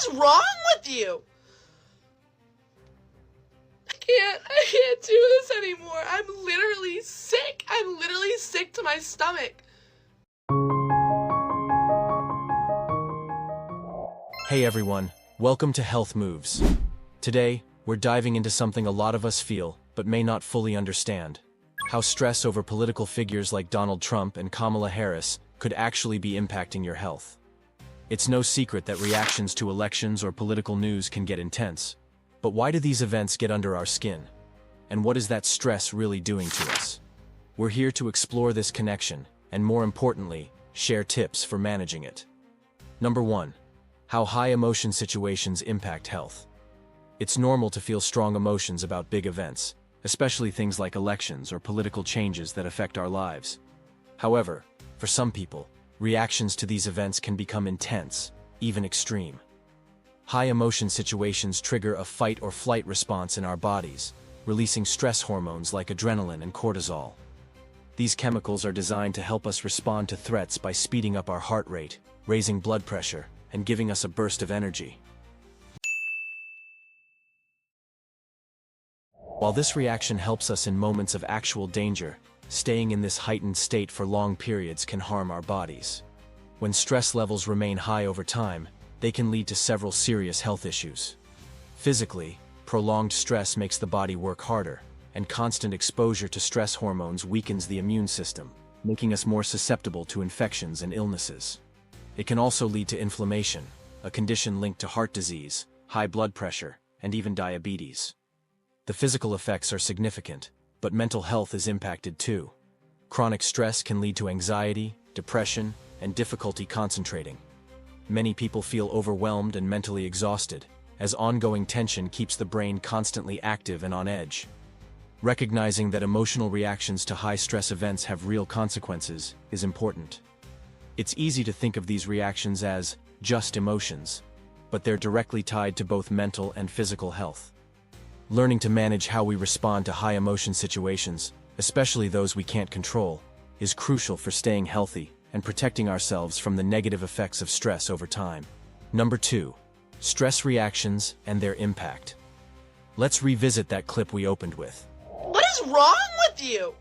is wrong with you? I can't do this anymore. I'm literally sick. I'm literally sick to my stomach. Hey everyone, welcome to Health Moves. Today, we're diving into something a lot of us feel, but may not fully understand. How stress over political figures like Donald Trump and Kamala Harris could actually be impacting your health. It's no secret that reactions to elections or political news can get intense. But why do these events get under our skin? And what is that stress really doing to us? We're here to explore this connection, and more importantly, share tips for managing it. Number 1. How high emotion situations impact health. It's normal to feel strong emotions about big events, especially things like elections or political changes that affect our lives. However, for some people, reactions to these events can become intense, even extreme. High emotion situations trigger a fight or flight response in our bodies, releasing stress hormones like adrenaline and cortisol. These chemicals are designed to help us respond to threats by speeding up our heart rate, raising blood pressure, and giving us a burst of energy. While this reaction helps us in moments of actual danger, staying in this heightened state for long periods can harm our bodies. When stress levels remain high over time, they can lead to several serious health issues. Physically, prolonged stress makes the body work harder, and constant exposure to stress hormones weakens the immune system, making us more susceptible to infections and illnesses. It can also lead to inflammation, a condition linked to heart disease, high blood pressure, and even diabetes. The physical effects are significant, but mental health is impacted too. Chronic stress can lead to anxiety, depression, and difficulty concentrating. Many people feel overwhelmed and mentally exhausted, as ongoing tension keeps the brain constantly active and on edge. Recognizing that emotional reactions to high-stress events have real consequences is important. It's easy to think of these reactions as just emotions, but they're directly tied to both mental and physical health. Learning to manage how we respond to high-emotion situations, especially those we can't control, is crucial for staying healthy and protecting ourselves from the negative effects of stress over time. Number 2. Stress reactions and their impact. Let's revisit that clip we opened with. What is wrong with you?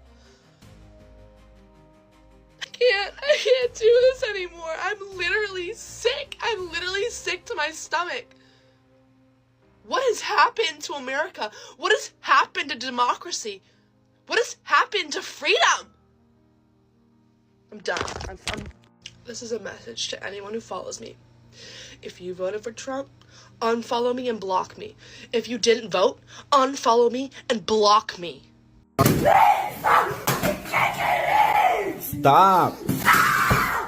I can't do this anymore. I'm literally sick. I'm literally sick to my stomach. What has happened to America? What has happened to democracy? What has happened to freedom? I'm done. This is a message to anyone who follows me. If you voted for Trump, unfollow me and block me. If you didn't vote, unfollow me and block me. Stop.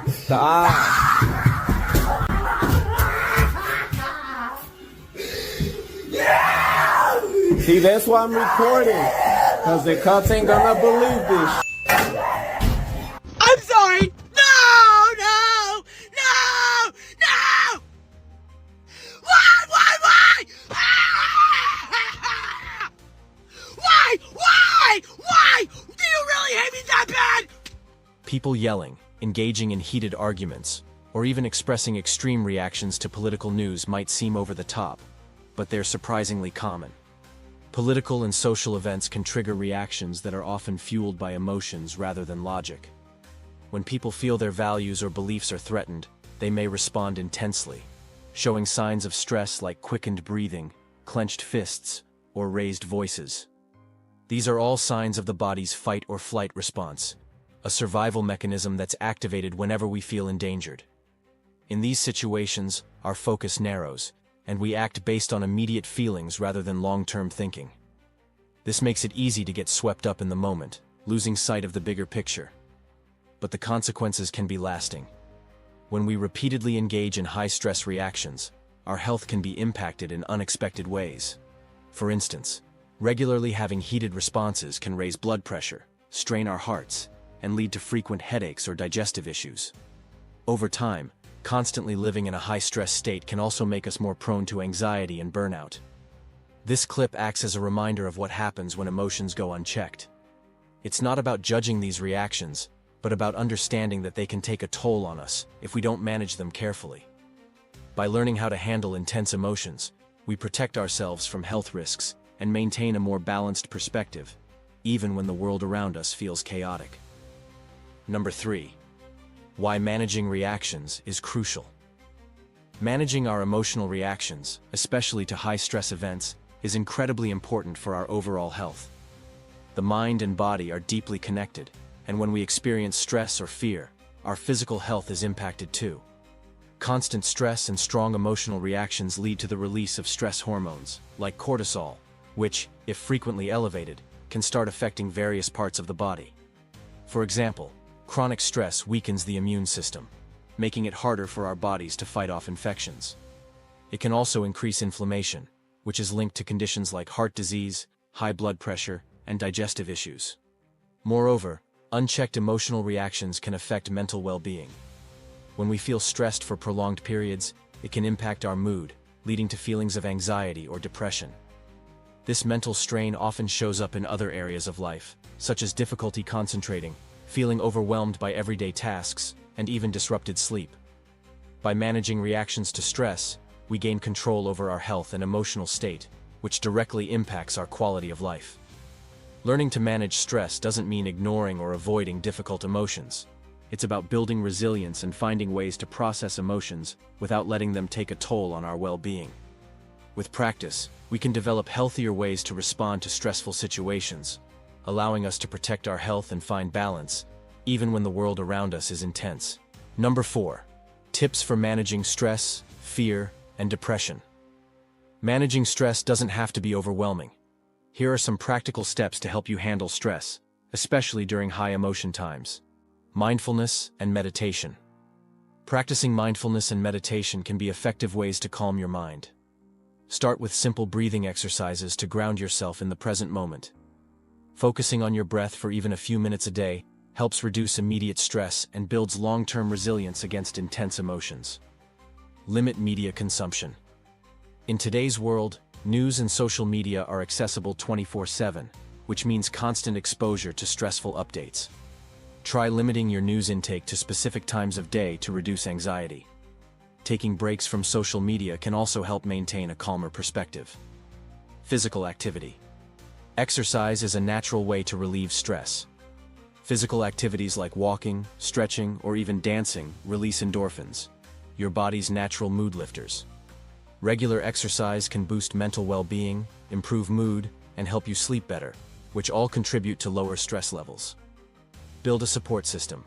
Stop. See, that's why I'm recording. Because the cops ain't gonna believe this. I'm sorry. No! Why? Why? Do you really hate me that bad? People yelling, engaging in heated arguments, or even expressing extreme reactions to political news might seem over the top, but they're surprisingly common. Political and social events can trigger reactions that are often fueled by emotions rather than logic. When people feel their values or beliefs are threatened, they may respond intensely, showing signs of stress like quickened breathing, clenched fists, or raised voices. These are all signs of the body's fight or flight response, a survival mechanism that's activated whenever we feel endangered. In these situations, our focus narrows, and we act based on immediate feelings rather than long-term thinking. This makes it easy to get swept up in the moment, losing sight of the bigger picture. But the consequences can be lasting. When we repeatedly engage in high-stress reactions, our health can be impacted in unexpected ways. For instance, regularly having heated responses can raise blood pressure, strain our hearts, and lead to frequent headaches or digestive issues. Over time, constantly living in a high-stress state can also make us more prone to anxiety and burnout. This clip acts as a reminder of what happens when emotions go unchecked. It's not about judging these reactions, but about understanding that they can take a toll on us if we don't manage them carefully. By learning how to handle intense emotions, we protect ourselves from health risks and maintain a more balanced perspective, even when the world around us feels chaotic. Number 3. Why managing reactions is crucial. Managing our emotional reactions, especially to high-stress events, is incredibly important for our overall health. The mind and body are deeply connected, and when we experience stress or fear, our physical health is impacted too. Constant stress and strong emotional reactions lead to the release of stress hormones, like cortisol, which, if frequently elevated, can start affecting various parts of the body. For example, chronic stress weakens the immune system, making it harder for our bodies to fight off infections. It can also increase inflammation, which is linked to conditions like heart disease, high blood pressure, and digestive issues. Moreover, unchecked emotional reactions can affect mental well-being. When we feel stressed for prolonged periods, it can impact our mood, leading to feelings of anxiety or depression. This mental strain often shows up in other areas of life, such as difficulty concentrating, feeling overwhelmed by everyday tasks, and even disrupted sleep. By managing reactions to stress, we gain control over our health and emotional state, which directly impacts our quality of life. Learning to manage stress doesn't mean ignoring or avoiding difficult emotions. It's about building resilience and finding ways to process emotions without letting them take a toll on our well-being. With practice, we can develop healthier ways to respond to stressful situations, allowing us to protect our health and find balance, even when the world around us is intense. Number 4. Tips for managing stress, fear, and depression. Managing stress doesn't have to be overwhelming. Here are some practical steps to help you handle stress, especially during high-emotion times. Mindfulness and meditation. Practicing mindfulness and meditation can be effective ways to calm your mind. Start with simple breathing exercises to ground yourself in the present moment. Focusing on your breath for even a few minutes a day helps reduce immediate stress and builds long-term resilience against intense emotions. Limit media consumption. In today's world, news and social media are accessible 24/7, which means constant exposure to stressful updates. Try limiting your news intake to specific times of day to reduce anxiety. Taking breaks from social media can also help maintain a calmer perspective. Physical activity. Exercise is a natural way to relieve stress. Physical activities like walking, stretching, or even dancing release endorphins, your body's natural mood lifters. Regular exercise can boost mental well-being, improve mood, and help you sleep better, which all contribute to lower stress levels. Build a support system.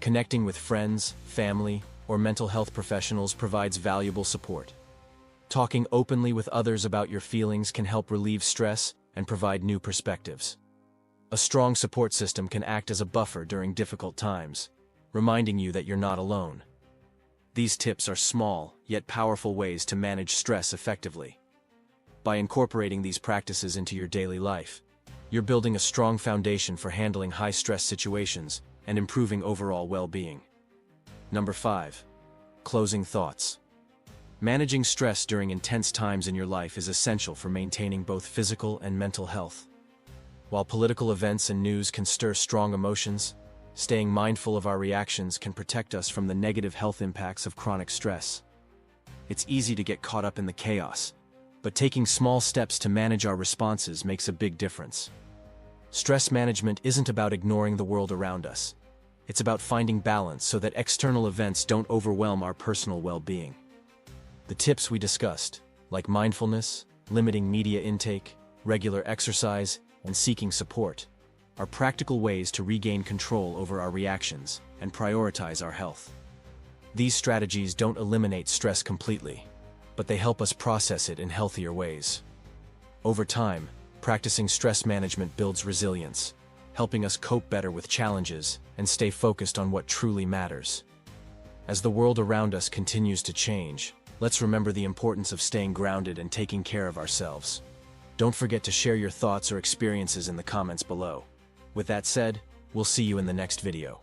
Connecting with friends, family, or mental health professionals provides valuable support. Talking openly with others about your feelings can help relieve stress and provide new perspectives. A strong support system can act as a buffer during difficult times, reminding you that you're not alone. These tips are small, yet powerful ways to manage stress effectively. By incorporating these practices into your daily life, you're building a strong foundation for handling high-stress situations and improving overall well-being. Number 5. Closing thoughts. Managing stress during intense times in your life is essential for maintaining both physical and mental health. While political events and news can stir strong emotions, staying mindful of our reactions can protect us from the negative health impacts of chronic stress. It's easy to get caught up in the chaos, but taking small steps to manage our responses makes a big difference. Stress management isn't about ignoring the world around us. It's about finding balance so that external events don't overwhelm our personal well-being. The tips we discussed, like mindfulness, limiting media intake, regular exercise, and seeking support, are practical ways to regain control over our reactions and prioritize our health. These strategies don't eliminate stress completely, but they help us process it in healthier ways. Over time, practicing stress management builds resilience, helping us cope better with challenges and stay focused on what truly matters. As the world around us continues to change, let's remember the importance of staying grounded and taking care of ourselves. Don't forget to share your thoughts or experiences in the comments below. With that said, we'll see you in the next video.